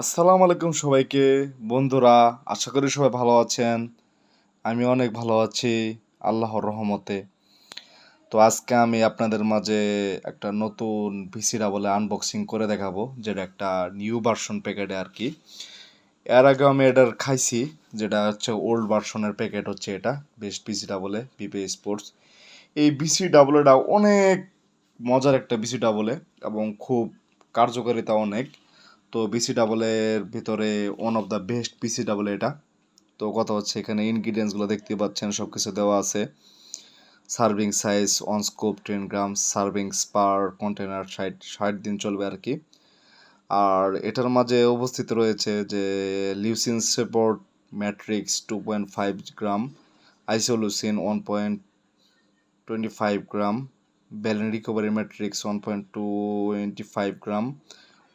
আসসালামু আলাইকুম সবাইকে। বন্ধুরা, আশা করি সবাই ভালো আছেন। আমি অনেক ভালো আছি আল্লাহর রহমতে। তো আজকে আমি আপনাদের মাঝে একটা নতুন ভিসিটা বলে আনবক্সিং করে দেখাবো, যেটা একটা নিউ ভার্সন প্যাকেটে আর কি। এর আগে আমি এটার খাইছি, যেটা হচ্ছে ওল্ড ভার্সনের প্যাকেট হচ্ছে এটা বেস্ট ভিসিটা বলে বিপি স্পোর্টস। এই বিসি ডাবলটা অনেক মজার একটা বিসি ডাবলে এবং খুব কার্যকারিতা অনেক। তো বিসি ডাবলের ভিতরে one of the best BC double এটা। তো কথা হচ্ছে এখানে ইনগ্রিডিয়েন্টসগুলো দেখতে পাচ্ছেন, সব কিছু দেওয়া আছে। Serving size on scope 10 gram, serving per container 60 দিন চলবে আর কি। আর এটার মাঝে উপস্থিত রয়েছে যে লিউসিন সেপোর্ট ম্যাট্রিক্স 2.5 গ্রাম, আইসোলুসিন 1.25 গ্রাম, ব্যালেন রিকভারি ম্যাট্রিক্স 1.25 গ্রাম,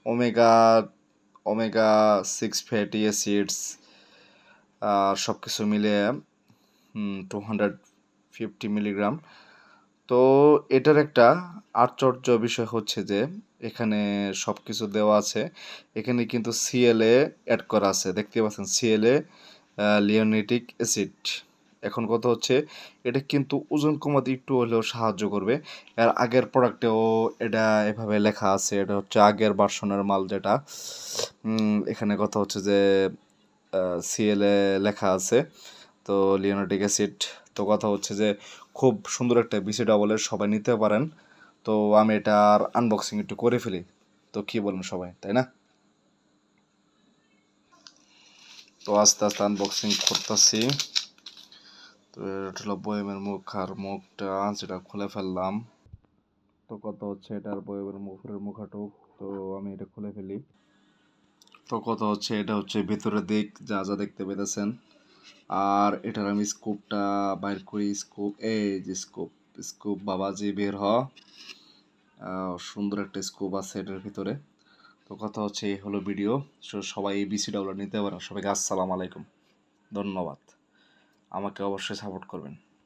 ওমেগা ওমেগা 6 ফ্যাটি অ্যাসিডস, সব কিছু মিলিয়ে 250 মিলিগ্রাম। তো এটার একটা আশ্চর্য বিষয় হচ্ছে যে এখানে সব কিছু দেওয়া আছে। এখানে কিন্তু সিএলএ অ্যাড করা আছে, দেখতে পাচ্ছেন সিএলএ লিওনিটিক অ্যাসিড। এখন কথা হচ্ছে এটা কিন্তু ওজন কমাতে একটু হলেও সাহায্য করবে। এর আগের প্রোডাক্টেও এটা এভাবে লেখা আছে, এটা হচ্ছে আগের ভার্সনের মাল যেটা। এখানে কথা হচ্ছে যে সিএলএ লেখা আছে, তো লিওনিটিক অ্যাসিড। তো কথা হচ্ছে যে খুব সুন্দর একটা বিসি ডাবলের, সবাই নিতে পারেন। তো আমি এটার আনবক্সিং একটু করে ফেলি, তো কি বলেন সবাই, তাই না? তো আস্তে আস্তে আনবক্সিং করতেছি। তো এটা হলো বয়মের মুখ, আর মুখটা যেটা খুলে ফেললাম। তো কথা হচ্ছে এটার বয়মের মুখের মুখাটুক, তো আমি এটা খুলে ফেলি। তো কথা হচ্ছে এটা হচ্ছে ভেতরের দিক, যা যা দেখতে পেতেছেন। আর এটার আমি স্কোপটা বাইর করি। স্কোপ, এই যে স্কোপ, স্কোপ বাবাজি বের হ। সুন্দর একটা স্কোপ আছে এটার ভিতরে। তো কথা হচ্ছে এই হলো ভিডিও। সবাই এই বিসি ডাবলটা নিতে পারেন। সবাইকে আসসালামু আলাইকুম, ধন্যবাদ। আমাকে অবশ্যই সাপোর্ট করবেন।